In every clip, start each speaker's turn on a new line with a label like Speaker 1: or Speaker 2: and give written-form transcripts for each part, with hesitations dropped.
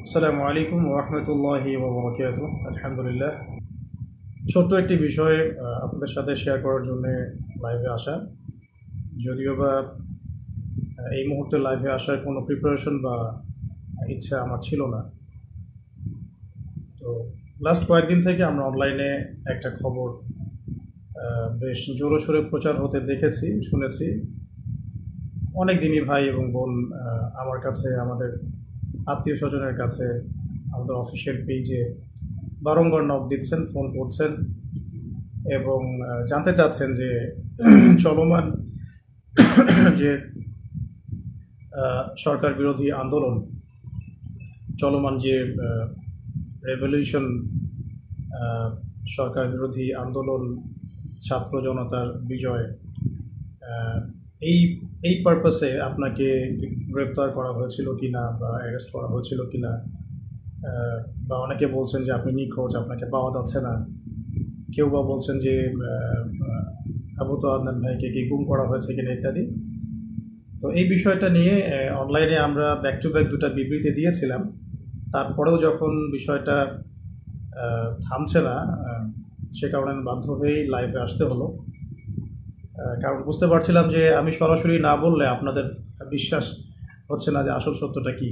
Speaker 1: আসসালামু আলাইকুম ওয়া রাহমাতুল্লাহি ওয়া বারাকাতুহু। আলহামদুলিল্লাহ। ছোট্ট একটি বিষয় আপনাদের সাথে শেয়ার করার জন্য লাইভে আসা। যদিও বা এই মুহূর্তে লাইভে আসার কোনো প্রিপারেশন বা ইচ্ছা আমার ছিল না। তো লাস্ট কয়েকদিন থেকে আমরা অনলাইনে একটা খবর বেশ জোরসোরে প্রচার হতে দেখেছি, শুনেছি। অনেক দিনই ভাই এবং বোন আমার কাছে, আমাদের আত্মীয়-স্বজনের কাছে, আমাদের অফিসিয়াল পেজে বারংবার নক দিচ্ছেন, ফোন করছেন এবং জানতে চাচ্ছেন যে চলমান যে সরকার বিরোধী আন্দোলন, চলমান যে রেভলিউশন, সরকার বিরোধী আন্দোলন, ছাত্র জনতার বিজয়, এই এই পারপাসে আপনাকে গ্রেফতার করা হয়েছিল কিনা বা অ্যারেস্ট করা হয়েছিল কিনা, বা অনেকে বলছেন যে আপনি নিখোঁজ, আপনাকে পাওয়া যাচ্ছে না। কেউ বা বলছেন যে আবু তো আদনান ভাইকে কি গুম করা হয়েছে কিনা ইত্যাদি। তো এই বিষয়টা নিয়ে অনলাইনে আমরা ব্যাক টু ব্যাক দুটা বিবৃতি দিয়েছিলাম। তারপরেও যখন বিষয়টা থামছে না, সে কারণে আমি বাধ্য হয়েই লাইভে আসতে হলো। কারণ বুঝতে পারছিলাম যে আমি সরাসরি না বললে আপনাদের বিশ্বাস হচ্ছে না যে আসল সত্যটা কী।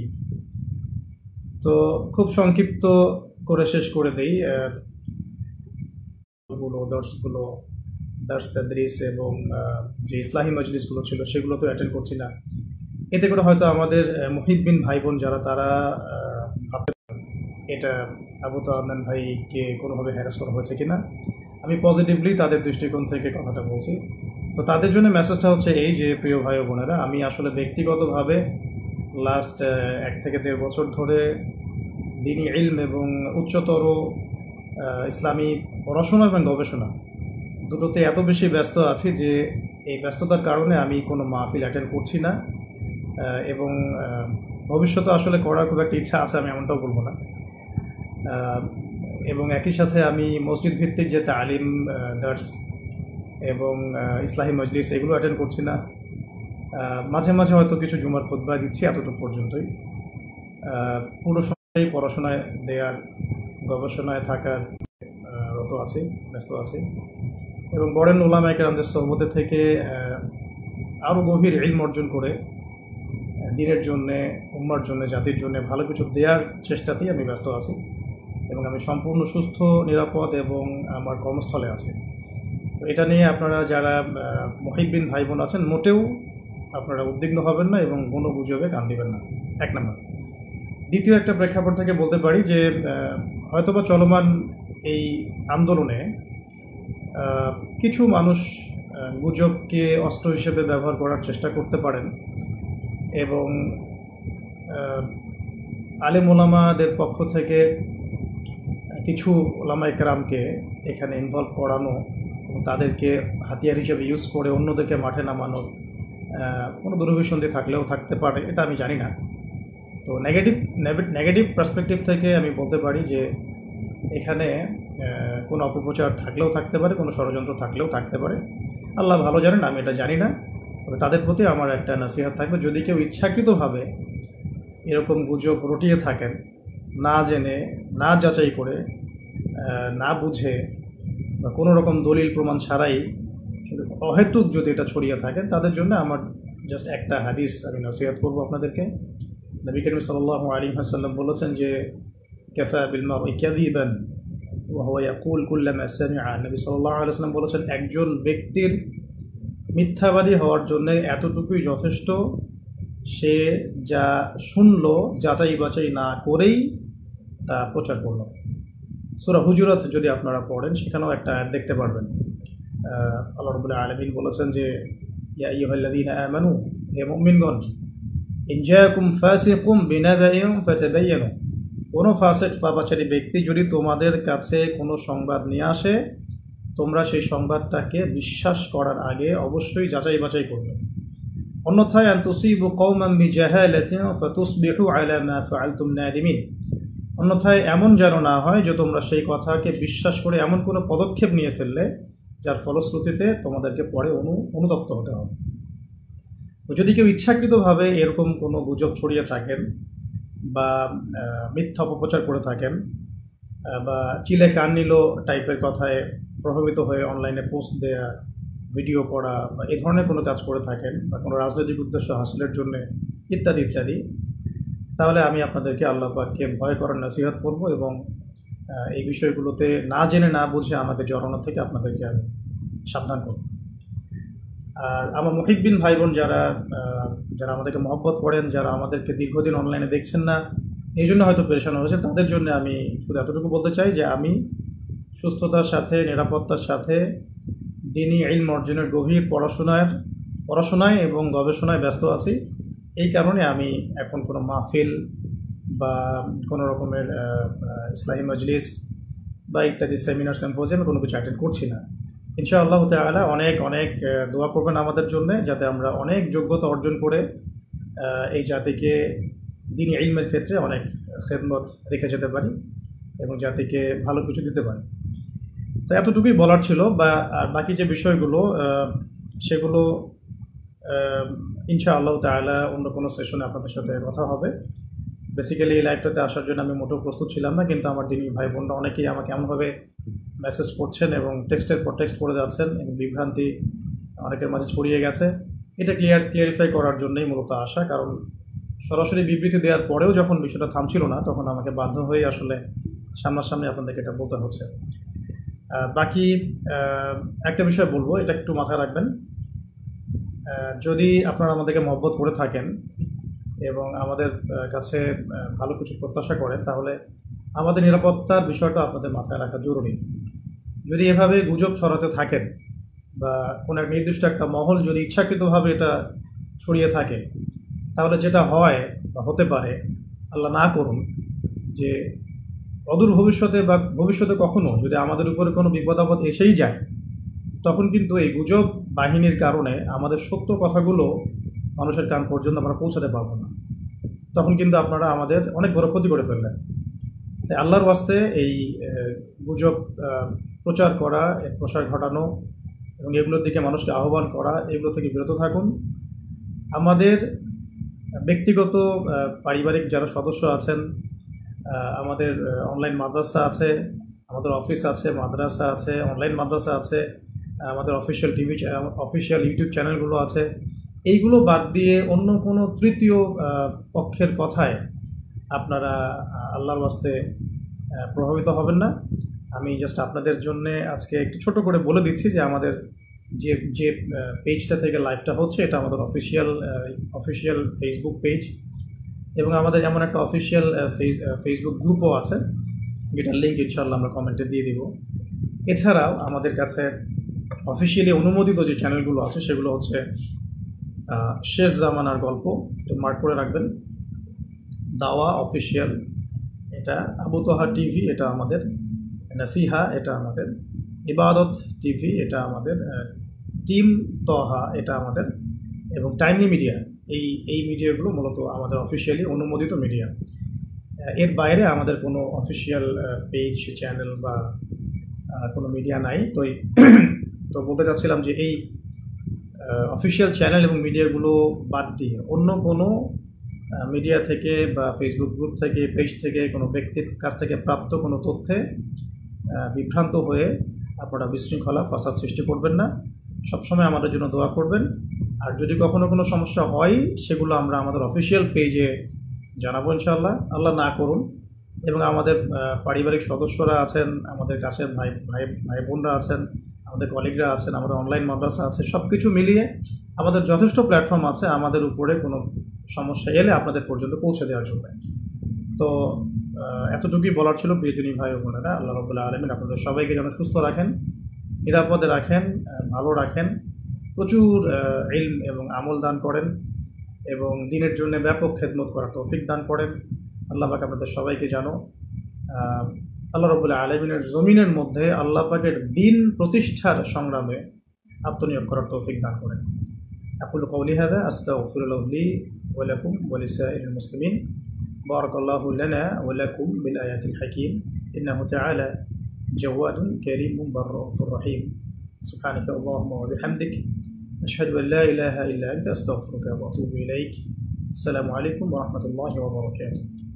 Speaker 1: তো খুব সংক্ষিপ্ত করে শেষ করে দেই। দর্শগুলো, দার্স তাদরিস এবং যে ইসলাহি মজলিসগুলো ছিল সেগুলো তো অ্যাটেন্ড করছি না। এতে করে হয়তো আমাদের মুহিব্বিন ভাই বোন যারা, তারা ভাবতে এটা আবু তো আদনান ভাইকে কোনোভাবে হ্যারাস করা হয়েছে কিনা। আমি পজিটিভলি তাদের দৃষ্টিকোণ থেকে কথাটা বলছি। তো তাদের জন্য মেসেজটা হচ্ছে এই যে, প্রিয় ভাই ও বোনেরা, আমি আসলে ব্যক্তিগতভাবে লাস্ট 1 থেকে 1.5 বছর ধরে দ্বীনি ইলম এবং উচ্চতর ইসলামী পড়াশোনা এবং গবেষণা দুটোতে এত বেশি ব্যস্ত আছি যে এই ব্যস্ততার কারণে আমি কোনো মাহফিল অ্যাটেন্ড করছি না, এবং ভবিষ্যতে আসলে করার খুব একটা ইচ্ছা আছে, আমি এমনটাও বলবো না। এবং একই সাথে আমি মসজিদ ভিত্তিক যে তালিম, দার্স এবং ইসলাহি মজলিস এগুলো অ্যাটেন্ড করছি না। মাঝে মাঝে হয়তো কিছু জুমার খুতবা দিচ্ছি, এতটুকু পর্যন্তই। পুরো সময় পড়াশোনায় দেওয়ার, গবেষণায় থাকার রত আছি, ব্যস্ত আছি। এবং বড়েন উলামায়ে কেরামদের সোহবতে থেকে আরও গভীর ইলম অর্জন করে দ্বীনের জন্যে, উম্মার জন্যে, জাতির জন্যে ভালো কিছু দেওয়ার চেষ্টাতেই আমি ব্যস্ত আছি। এবং আমি সম্পূর্ণ সুস্থ, নিরাপদ এবং আমার কর্মস্থলে আছি। তো এটা নিয়ে আপনারা যারা মুহিব্বিন ভাই বোন আছেন, মোটেও আপনারা উদ্বিগ্ন হবেন না এবং কোনো গুজবে কান দিবেন না, 1 নম্বর। দ্বিতীয় একটা প্রেক্ষাপট থেকে বলতে পারি যে হয়তোবা চলমান এই আন্দোলনে কিছু মানুষ গুজবকে অস্ত্র হিসেবে ব্যবহার করার চেষ্টা করতে পারেন এবং আলেম ওলামাদের পক্ষ থেকে কিছু ওলামায়ে কেরামকে এখানে ইনভলভ করানো এবং তাদেরকে হাতিয়ার হিসেবে ইউজ করে অন্যদেরকে মাঠে নামানোর কোনো দুরভিসন্ধি থাকলেও থাকতে পারে, এটা আমি জানি না। তো নেগেটিভ পার্সপেক্টিভ থেকে আমি বলতে পারি যে এখানে কোনো অপপ্রচার থাকলেও থাকতে পারে, কোনো ষড়যন্ত্র থাকলেও থাকতে পারে। আল্লাহ ভালো জানেন, আমি এটা জানি না। তবে তাদের প্রতি আমার একটা নসিহত থাকবে, যদি কেউ ইচ্ছাকৃতভাবে এরকম গুজব রটিয়ে থাকেন, না জেনে, না যাচাই করে, না বুঝে বা কোনো রকম দলিল প্রমাণ ছাড়াই অহেতুক যদি এটা ছড়িয়ে থাকেন, তাদের জন্য আমার জাস্ট একটা হাদিস আমি নসিহত করবো আপনাদেরকে। নবী করিম সাল্লাল্লাহু আলাইহি ওয়াসাল্লাম বলেছেন যে, কাফা বিল মারই কাযিবান ওয়া হুয়া ইয়াকুল কুল্লামা সামিআ। নবী সাল্লাল্লাহু আলাইহি ওয়াসাল্লাম বলেছেন, একজন ব্যক্তির মিথ্যাবাদী হওয়ার জন্য এতটুকুই যথেষ্ট, সে যা শুনলো যাচাই বাছাই না করেই তা প্রচার করল। সূরা হুজুরাত যদি আপনারা পড়েন, সেখানেও একটা আয়াত দেখতে পারবেন। আল্লাহ রাব্বুল আলামিন বলেছেন যে, ইয়া আইয়ুহাল্লাযীনা আমানু, হে মুমিনগণ, ইন জাআকুম ফাসিকুম বিনাবাইন ফাতাবায়ানু, কোনো ফাসিক পাপাচারী ব্যক্তি যদি তোমাদের কাছে কোনো সংবাদ নিয়ে আসে, তোমরা সেই সংবাদটাকে বিশ্বাস করার আগে অবশ্যই যাচাই বাছাই করবে। অন্যথায় আন তুসিবু কওমান বিজাহালাতিন ফাতুসবিহু আলা মা ফাআলতুম নাদিমিন, অন্যথায় এমন যেন না হয় যে তোমরা সেই কথাকে বিশ্বাস করে এমন কোনো পদক্ষেপ নিয়ে ফেললে যার ফলশ্রুতিতে তোমাদেরকে পরে অনুতপ্ত হতে হবে। তো যদি কেউ ইচ্ছাকৃতভাবে এরকম কোনো গুজব ছড়িয়ে থাকেন বা মিথ্যা অপপ্রচার করে থাকেন, বা চিলে কান নিল টাইপের কথায় প্রভাবিত হয়ে অনলাইনে পোস্ট দেয়া, ভিডিও করা বা এই ধরনের কোনো কাজ করে থাকেন, বা কোনো রাজনৈতিক উদ্দেশ্য হাসিলের জন্য ইত্যাদি ইত্যাদি, তাহলে আমি আপনাদেরকে আল্লাহ পাককে ভয় করার নসিহত করব এবং এই বিষয়গুলোতে না জেনে না বুঝে আমাকে জড়ানো থেকে আপনাদেরকে আমি সাবধান করব। আর আমার মুহিব্বিন ভাই বোন যারা যারা আমাদেরকে মহব্বত করেন, যারা আমাদেরকে দীর্ঘদিন অনলাইনে দেখছেন না, এই জন্য হয়তো পেরেশানো হয়েছে, তাদের জন্য আমি শুধু এতটুকু বলতে চাই যে আমি সুস্থতার সাথে, নিরাপত্তার সাথে দিনী ইলম অর্জনের গভীর পড়াশোনায় এবং গবেষণায় ব্যস্ত আছি। এই কারণে আমি এখন কোনো মাহফিল বা কোনো রকমের ইসলাহি মজলিস বা ইত্যাদি সেমিনার সিম্পোজিয়ামে কোনো কিছু অ্যাটেন্ড করছি না। ইনশাআল্লাহ তাআলা অনেক অনেক দোয়া করবেন আমাদের জন্য, যাতে আমরা অনেক যোগ্যতা অর্জন করে এই জাতিকে দ্বীনি ইলমের ক্ষেত্রে অনেক খেদমত রেখে যেতে পারি এবং জাতিকে ভালো কিছু দিতে পারি। তো এতটুকুই বলার ছিল, আর বাকি যে বিষয়গুলো সেগুলো ইনশাআল্লাহ তাআলা অন্য কোনো সেশনে আপনাদের সাথে কথা হবে। বেসিক্যালি এই লাইভটাতে আসার জন্য আমি মোটেও প্রস্তুত ছিলাম না, কিন্তু আমার দিনী ভাই বোনরা অনেকেই আমাকে এমনভাবে মেসেজ করছেন এবং টেক্সটের পর টেক্সট করে যাচ্ছেন এবং বিভ্রান্তি অনেকের মাঝে ছড়িয়ে গেছে। এটা ক্লিয়ারিফাই করার জন্যই মূলত আসা, কারণ সরাসরি বিবৃতি দেওয়ার পরেও যখন বিষয়টা থামছিল না, তখন আমাকে বাধ্য হয়ে আসলে সামনাসামনি আপনাদেরকে এটা বলতে হচ্ছে। বাকি একটা বিষয় বলবো, এটা একটু মাথায় রাখবেন। যদি আপনারা আমাদেরকে মহব্বত করে থাকেন এবং আমাদের কাছে ভালো কিছু প্রত্যাশা করেন, তাহলে আমাদের নিরাপত্তার বিষয়টা আপনাদের মাথায় রাখা জরুরি। যদি এভাবে গুজব ছড়াতে থাকেন বা কোনো এক নির্দিষ্ট একটা মহল যদি ইচ্ছাকৃতভাবে এটা ছড়িয়ে থাকে, তাহলে যেটা হয় বা হতে পারে, আল্লাহ না করুন, যে অদূর ভবিষ্যতে বা ভবিষ্যতে কখনো যদি আমাদের উপরে কোনো বিপদ আপদ এসেই যায়, তখন কিন্তু এই গুজব বাহিনীর কারণে আমাদের সত্য কথাগুলো মানুষের কান পর্যন্ত আমরা পৌঁছাতে পারবো না। তখন কিন্তু আপনারা আমাদের অনেক বড় ক্ষতি করে ফেললেন। তাই আল্লাহর ওয়াস্তে এই গুজব প্রচার করা, এর প্রসার ঘটানো এবং এগুলোর দিকে মানুষকে আহ্বান করা, এগুলো থেকে বিরত থাকুন। আমাদের ব্যক্তিগত পারিবারিক যারা সদস্য আছেন, আমাদের অনলাইন মাদ্রাসা আছে, আমাদের অফিস আছে, মাদ্রাসা আছে, অনলাইন মাদ্রাসা আছে, আমাদের অফিসিয়াল ইউটিউব চ্যানেলগুলো আছে, এইগুলো বাদ দিয়ে অন্য কোনো তৃতীয় পক্ষের কথায় আপনারা আল্লাহর ওয়াস্তে প্রভাবিত হবেন না। আমি জাস্ট আপনাদের জন্যে আজকে একটু ছোট করে বলে দিচ্ছি যে আমাদের যে পেজটা থেকে লাইভটা হচ্ছে, এটা আমাদের অফিসিয়াল ফেসবুক পেজ, এবং আমাদের যেমন একটা অফিসিয়াল ফেসবুক গ্রুপও আছে, যেটার লিঙ্ক ইনশাআল্লাহ আমরা কমেন্টে দিয়ে দিব। এছাড়াও আমাদের কাছে অফিসিয়ালি অনুমোদিত যে চ্যানেলগুলো আছে, সেগুলো হচ্ছে শেষ জামানার গল্প, তো মার্ক করে রাখবেন, দাওয়া অফিসিয়াল, এটা আবু তোহা টিভি, এটা আমাদের নাসিহা, এটা আমাদের ইবাদত টিভি, এটা আমাদের টিম তোহা, এটা আমাদের, এবং টাইমলি মিডিয়া। এই মিডিয়াগুলো মূলত আমাদের অফিসিয়ালি অনুমোদিত মিডিয়া। এর বাইরে আমাদের কোনো অফিসিয়াল পেজ, চ্যানেল বা কোনো মিডিয়া নাই। তো বলতে চাচ্ছিলাম যে এই অফিসিয়াল চ্যানেল এবং মিডিয়াগুলো বাদ দিয়ে অন্য কোনো মিডিয়া থেকে বা ফেসবুক গ্রুপ থেকে, পেজ থেকে, কোনো ব্যক্তির কাছ থেকে প্রাপ্ত কোনো তথ্যে বিভ্রান্ত হয়ে আপনারা বিশৃঙ্খলা, ফাসাদ সৃষ্টি করবেন না। সবসময় আমাদের জন্য দোয়া করবেন। আর যদি কখনো কোনো সমস্যা হয়, সেগুলো আমরা আমাদের অফিসিয়াল পেজে জানাবো ইনশাআল্লাহ, আল্লাহ না করুন। এবং আমাদের পারিবারিক সদস্যরা আছেন, আমাদের কাছের ভাই বোনরা আছেন, আমাদের কলিগরা আছেন, আমাদের অনলাইন মাদ্রাসা আছে, সব কিছু মিলিয়ে আমাদের যথেষ্ট প্ল্যাটফর্ম আছে আমাদের উপরে কোনো সমস্যা এলে আপনাদের পর্যন্ত পৌঁছে দেওয়ার জন্য। তো এতটুকুই বলার ছিল প্রিয়জনী ভাই ও বোনেরা। আল্লাহ রাব্বুল আলামিন আপনাদের সবাইকে যেন সুস্থ রাখেন, নিরাপদে রাখেন, ভালো রাখেন, প্রচুর ইলম এবং আমল দান করেন এবং দিনের জন্য ব্যাপক খেদমত করার তৌফিক দান করেন। আল্লাহ পাক আপনাদের সবাইকে যেন আল্লাহ রাব্বুল আলামিনের জমিনের মধ্যে আল্লাহ পাকের দিন প্রতিষ্ঠার সংগ্রামে আত্মনিয়োগ করার তৌফিক দান করেন। আকুলু কওলি হাযা আস্তাগফিরুল্লাহ লি ওয়া লাকুম ওয়া লিসাইরিল মুসলিমিন। বারাকাল্লাহু লানা ওয়া লাকুম বিল আয়াতিল হাকীম। ইন্নাহু তাআলা জাওয়াদুন কারীমুন বাররাউফুর রহিম। সুবহানাকা আল্লাহুম্মা ওয়া বিহামদিক আশহাদু আন লা ইলাহা ইল্লা আনতা আস্তাগফিরুকা ওয়া আতুবু ইলাইক। আসসালামু আলাইকুম ওয়া রাহমাতুল্লাহি ওয়া বারাকাতুহু।